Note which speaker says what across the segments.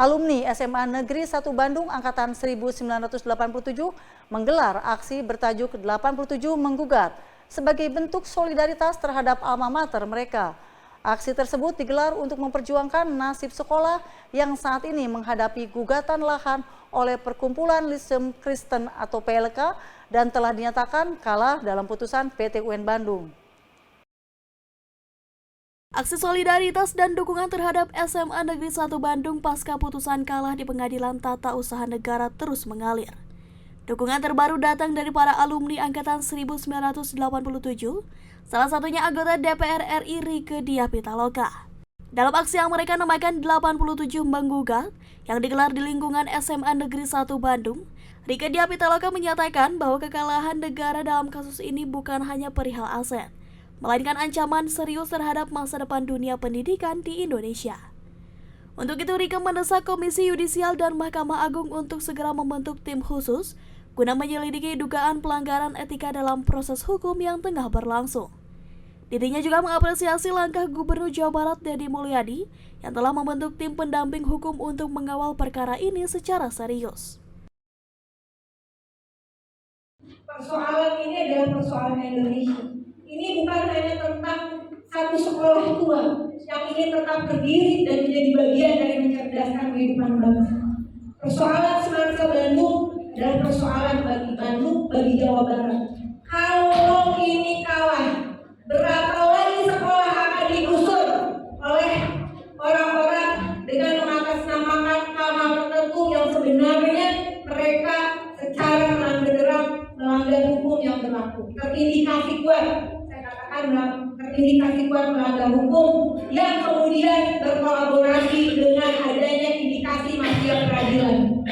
Speaker 1: Alumni SMA Negeri 1 Bandung Angkatan 1987 menggelar aksi bertajuk 87 Menggugat sebagai bentuk solidaritas terhadap alma mater mereka. Aksi tersebut digelar untuk memperjuangkan nasib sekolah yang saat ini menghadapi gugatan lahan oleh Perkumpulan Lisem Kristen atau PLK dan telah dinyatakan kalah dalam putusan PT UN Bandung.
Speaker 2: Aksi solidaritas dan dukungan terhadap SMA Negeri 1 Bandung pasca putusan kalah di Pengadilan Tata Usaha Negara terus mengalir. Dukungan terbaru datang dari para alumni Angkatan 1987, salah satunya anggota DPR RI Rieke Diah Pitaloka. Dalam aksi yang mereka namakan 87 Menggugat yang digelar di lingkungan SMA Negeri 1 Bandung, Rieke Diah Pitaloka menyatakan bahwa kekalahan negara dalam kasus ini bukan hanya perihal aset, melainkan ancaman serius terhadap masa depan dunia pendidikan di Indonesia. Untuk itu, Rieke mendesak Komisi Yudisial dan Mahkamah Agung untuk segera membentuk tim khusus guna menyelidiki dugaan pelanggaran etika dalam proses hukum yang tengah berlangsung. Dirinya juga mengapresiasi langkah Gubernur Jawa Barat Deddy Mulyadi yang telah membentuk tim pendamping hukum untuk mengawal perkara ini secara serius.
Speaker 3: Persoalan ini adalah persoalan Indonesia. Ini bukan hanya tentang satu sekolah tua yang ingin tetap berdiri dan menjadi bagian dari mencerdaskan kehidupan bangsa. Persoalan semangsa Bandung adalah persoalan bagi Bandung, bagi Jawa Barat. Kalau ini kalah, berapa lagi sekolah akan digusur oleh orang-orang dengan mengatasnamakan hal-hal tertentu yang sebenarnya mereka secara melanggar hukum yang berlaku. Terindikasi kuat, terindikasi kuat melanggar hukum yang kemudian berkolaborasi dengan adanya indikasi mafia peradilan.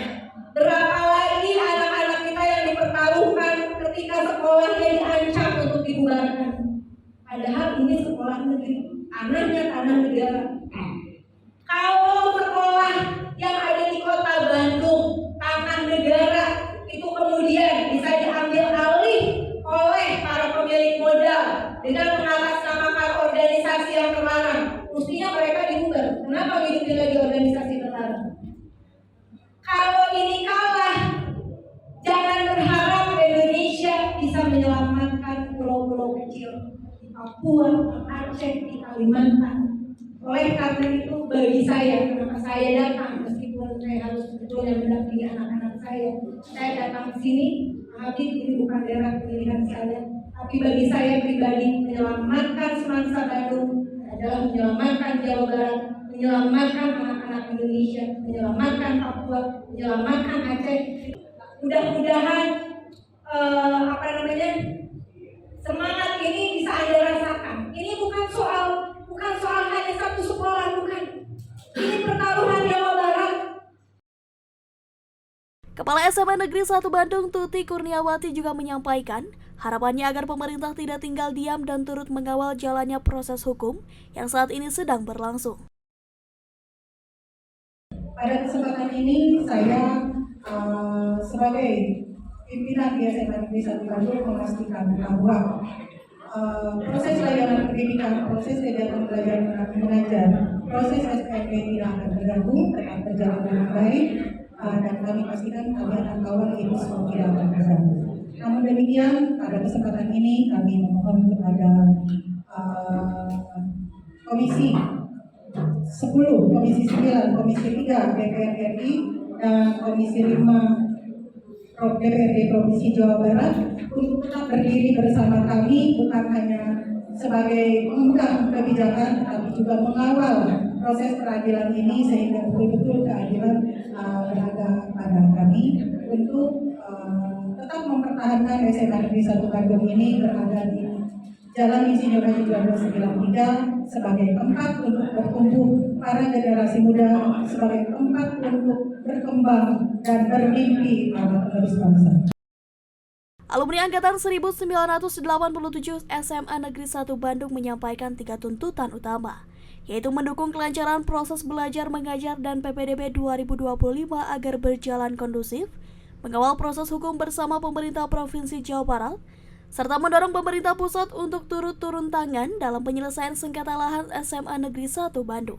Speaker 3: Berapa lagi anak-anak kita yang dipertaruhkan ketika sekolahnya diancam untuk dibubarkan. Padahal ini sekolah negeri, tanahnya tanah negara. Kalau sekolah yang ada di kota Bandung, tanah negara, itu kemudian bisa diambil alih oleh para pemilik modal dengan mengatasnamakan organisasi yang terlarang. Mestinya mereka dibubar. Kenapa hidupnya lagi organisasi terlarang? Kalau ini kalah, jangan berharap Indonesia bisa menyelamatkan pulau-pulau kecil di Papua, di Aceh, di Kalimantan. Oleh karena itu, bagi saya, kenapa saya datang, meskipun saya harus sebetulnya mendampingi anak-anak saya datang ke sini. Habib, ini bukan daerah pemilihan saya, tapi bagi saya pribadi, menyelamatkan semangsa Bandung adalah menyelamatkan Jawa Barat, menyelamatkan anak-anak Indonesia, menyelamatkan Papua, menyelamatkan Aceh. Mudah-mudahan semangat ini bisa Anda rasakan. Ini bukan soal hanya satu sekolah, bukan. Ini pertaruhan Jawa Barat.
Speaker 2: Kepala SMA Negeri 1 Bandung Tuti Kurniawati juga menyampaikan harapannya agar pemerintah tidak tinggal diam dan turut mengawal jalannya proses hukum yang saat ini sedang berlangsung.
Speaker 3: Pada kesempatan ini saya sebagai pimpinan di SMA Negeri 1 Bandung memastikan bahwa proses layanan pendidikan, proses kegiatan belajar mengajar, proses SPP tidak akan terganggu, tetap berjalan dengan baik. Dan kami pastikan kalian dan kawan itu semua tidak akan terganggu. Namun demikian, pada kesempatan ini kami memohon kepada Komisi 10, Komisi 9, Komisi 3 DPR RI dan Komisi 5 DPRD Provinsi Jawa Barat untuk tetap berdiri bersama kami, bukan hanya sebagai pengembang kebijakan, tapi juga mengawal proses peradilan ini sehingga betul-betul keadilan berada pada kami untuk tetap mempertahankan SMA Negeri 1 Bandung ini berada di Jalan Insinyur Haji Juanda 93 sebagai tempat untuk bertumbuh para generasi muda, sebagai tempat untuk berkembang dan bermimpi para penerus bangsa.
Speaker 2: Alumni Angkatan 1987 SMA Negeri 1 Bandung menyampaikan 3 tuntutan utama, yaitu mendukung kelancaran proses belajar mengajar dan PPDB 2025 agar berjalan kondusif, mengawal proses hukum bersama pemerintah Provinsi Jawa Barat, serta mendorong pemerintah pusat untuk turun tangan dalam penyelesaian sengketa lahan SMA Negeri 1 Bandung.